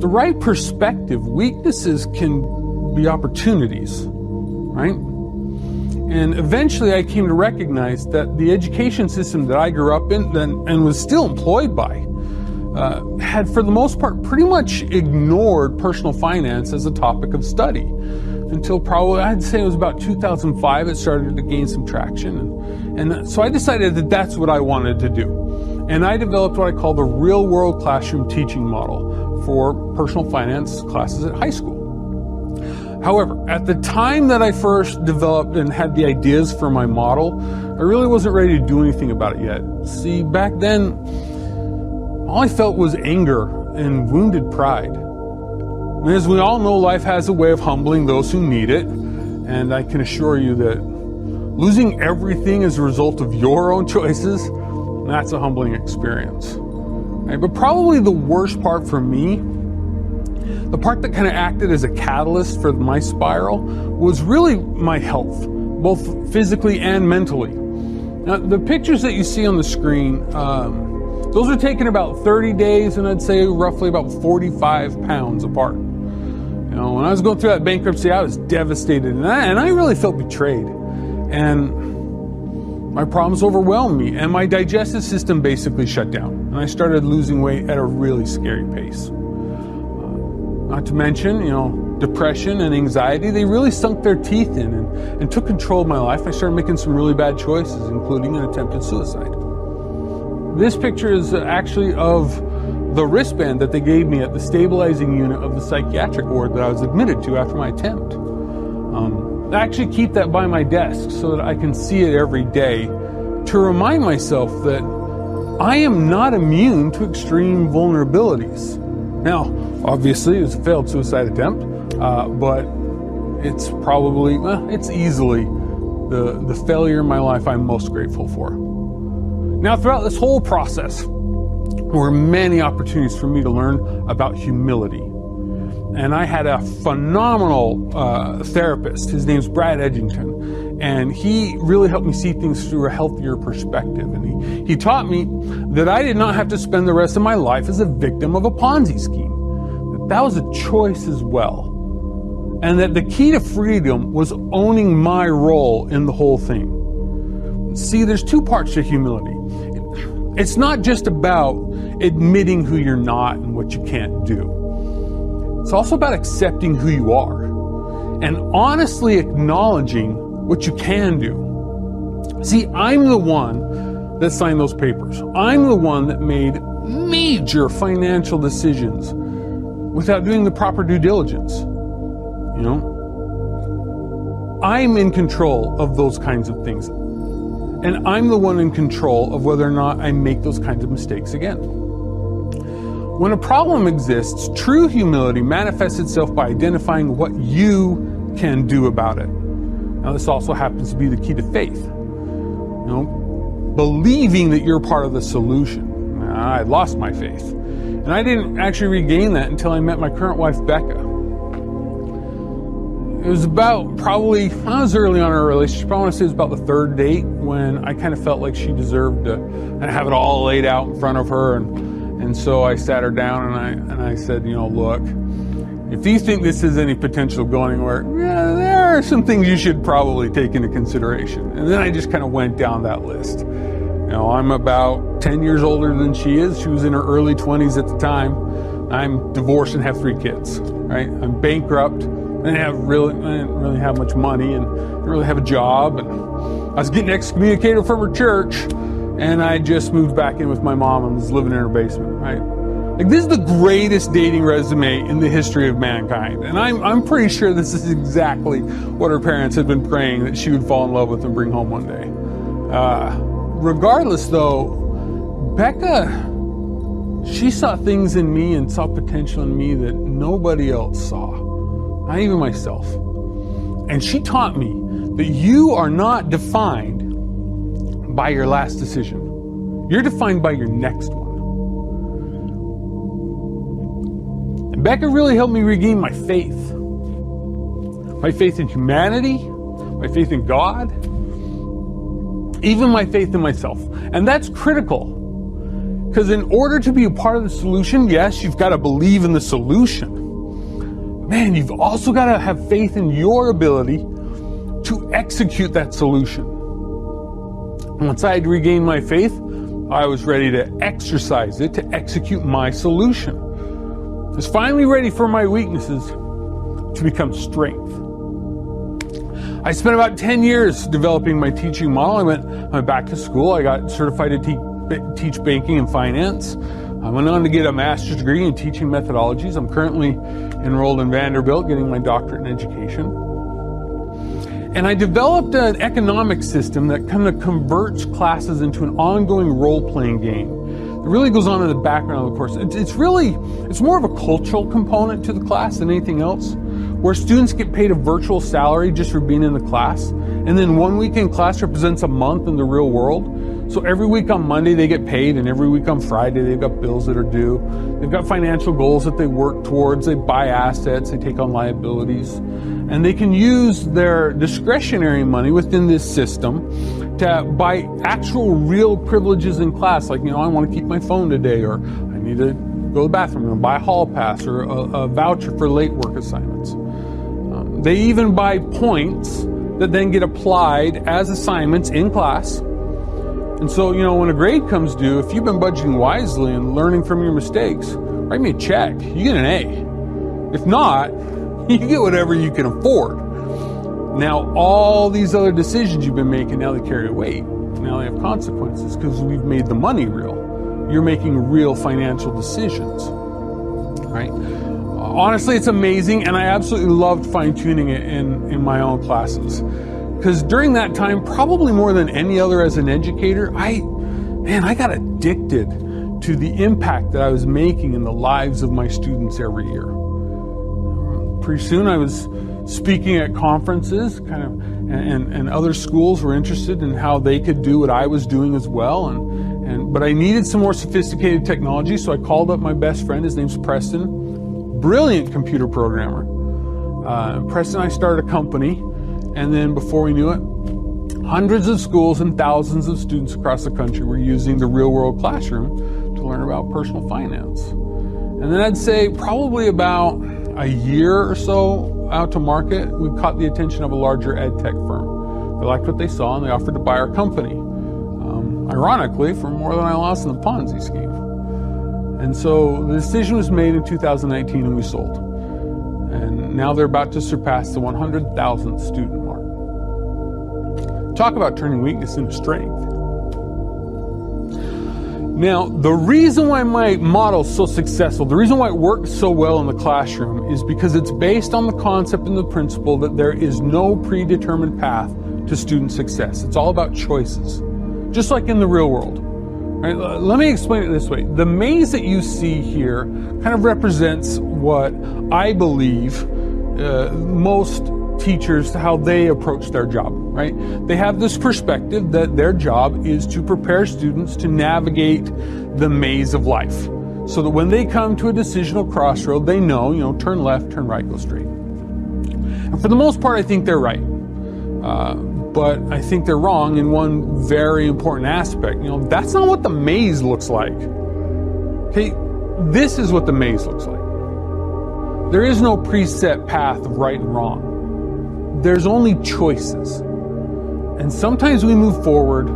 the right perspective, weaknesses can be opportunities, right? And eventually I came to recognize that the education system that I grew up in and was still employed by had, for the most part, pretty much ignored personal finance as a topic of study. Until probably, I'd say it was about 2005, it started to gain some traction. And so I decided that that's what I wanted to do. And I developed what I call the real-world classroom teaching model for personal finance classes at high school. However, at the time that I first developed and had the ideas for my model, I really wasn't ready to do anything about it yet. See, back then, all I felt was anger and wounded pride. And as we all know, life has a way of humbling those who need it. And I can assure you that losing everything as a result of your own choices, that's a humbling experience. Right? But probably the worst part for me, the part that kind of acted as a catalyst for my spiral, was really my health, both physically and mentally. Now, the pictures that you see on the screen, those are taken about 30 days and I'd say roughly about 45 pounds apart. You know, when I was going through that bankruptcy, I was devastated and I really felt betrayed. And my problems overwhelmed me and my digestive system basically shut down. And I started losing weight at a really scary pace. Not to mention, depression and anxiety, they really sunk their teeth in and took control of my life. I started making some really bad choices, including an attempted suicide. This picture is actually of the wristband that they gave me at the stabilizing unit of the psychiatric ward that I was admitted to after my attempt. I actually keep that by my desk so that I can see it every day to remind myself that I am not immune to extreme vulnerabilities. Now, obviously, it was a failed suicide attempt, but it's probably, it's easily the failure in my life I'm most grateful for. Now, throughout this whole process, there were many opportunities for me to learn about humility. And I had a phenomenal therapist. His name's Brad Edgington. And he really helped me see things through a healthier perspective. And he taught me that I did not have to spend the rest of my life as a victim of a Ponzi scheme. That was a choice as well. And that the key to freedom was owning my role in the whole thing. See, there's two parts to humility. It's not just about admitting who you're not and what you can't do. It's also about accepting who you are and honestly acknowledging what you can do. See, I'm the one that signed those papers. I'm the one that made major financial decisions without doing the proper due diligence. I'm in control of those kinds of things. And I'm the one in control of whether or not I make those kinds of mistakes again. When a problem exists, true humility manifests itself by identifying what you can do about it. Now, this also happens to be the key to faith. Believing that you're part of the solution. I lost my faith. And I didn't actually regain that until I met my current wife, Becca. It was about probably, I was early on in our relationship, I want to say it was about the third date when I kind of felt like she deserved to have it all laid out in front of her. And so I sat her down and I said, look, if you think this has any potential going anywhere, there are some things you should probably take into consideration. And then I just kind of went down that list. I'm about 10 years older than she is. She was in her early 20s at the time. I'm divorced and have 3 kids, right? I'm bankrupt. I didn't really have much money and didn't really have a job. And I was getting excommunicated from her church. And I just moved back in with my mom and was living in her basement, right? Like, this is the greatest dating resume in the history of mankind. And I'm pretty sure this is exactly what her parents had been praying that she would fall in love with and bring home one day. Regardless, though, Becca, she saw things in me and saw potential in me that nobody else saw, not even myself. And she taught me that you are not defined by your last decision. You're defined by your next one. And Becca really helped me regain my faith. My faith in humanity, my faith in God, even my faith in myself. And that's critical. Because in order to be a part of the solution, yes, you've got to believe in the solution. Man, you've also got to have faith in your ability to execute that solution. Once I had regained my faith, I was ready to exercise it to execute my solution. I was finally ready for my weaknesses to become strength. I spent about 10 years developing my teaching model. I went back to school. I got certified to teach banking and finance. I went on to get a master's degree in teaching methodologies. I'm currently enrolled in Vanderbilt, getting my doctorate in education. And I developed an economic system that kind of converts classes into an ongoing role-playing game. It really goes on in the background of the course. It's more of a cultural component to the class than anything else, where students get paid a virtual salary just for being in the class. And then 1 week in class represents a month in the real world. So every week on Monday they get paid, and every week on Friday they've got bills that are due. They've got financial goals that they work towards. They buy assets, they take on liabilities. And they can use their discretionary money within this system to buy actual real privileges in class. Like, I want to keep my phone today, or I need to go to the bathroom and buy a hall pass or a voucher for late work assignments. They even buy points that then get applied as assignments in class. And so, when a grade comes due, if you've been budgeting wisely and learning from your mistakes, write me a check. You get an A. If not, you get whatever you can afford. Now, all these other decisions you've been making, now they carry weight. Now they have consequences because we've made the money real. You're making real financial decisions, right? Honestly, it's amazing, and I absolutely loved fine-tuning it in my own classes. Because during that time, probably more than any other as an educator, I got addicted to the impact that I was making in the lives of my students every year. Pretty soon I was speaking at conferences, and other schools were interested in how they could do what I was doing as well. But I needed some more sophisticated technology, so I called up my best friend. His name's Preston, brilliant computer programmer. Preston and I started a company. And then before we knew it, hundreds of schools and thousands of students across the country were using the real-world classroom to learn about personal finance. And then I'd say probably about a year or so out to market, we caught the attention of a larger ed tech firm. They liked what they saw, and they offered to buy our company. Ironically, for more than I lost in the Ponzi scheme. And so the decision was made in 2019, and we sold. And now they're about to surpass the 100,000 student mark. Talk about turning weakness into strength. Now, the reason why my model is so successful, the reason why it works so well in the classroom is because it's based on the concept and the principle that there is no predetermined path to student success. It's all about choices, just like in the real world. Right? Let me explain it this way. The maze that you see here kind of represents what I believe most teachers, how they approach their job, right? They have this perspective that their job is to prepare students to navigate the maze of life, so that when they come to a decisional crossroad, they know, turn left, turn right, go straight. And for the most part, I think they're right. But I think they're wrong in one very important aspect. That's not what the maze looks like. Okay, this is what the maze looks like. There is no preset path of right and wrong. There's only choices. And sometimes we move forward,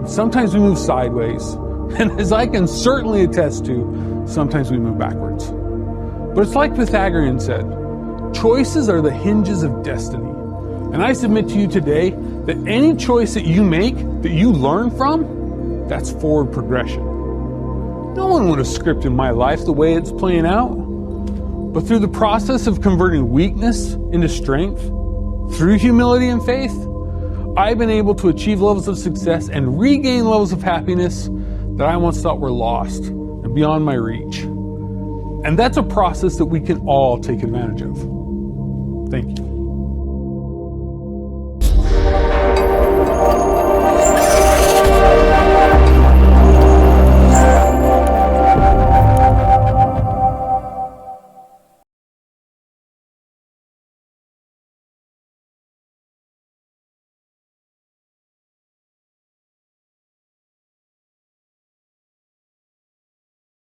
sometimes we move sideways, and as I can certainly attest to, sometimes we move backwards. But it's like Pythagorean said, choices are the hinges of destiny. And I submit to you today that any choice that you make, that you learn from, that's forward progression. No one would have scripted my life the way it's playing out. But through the process of converting weakness into strength, through humility and faith, I've been able to achieve levels of success and regain levels of happiness that I once thought were lost and beyond my reach. And that's a process that we can all take advantage of. Thank you.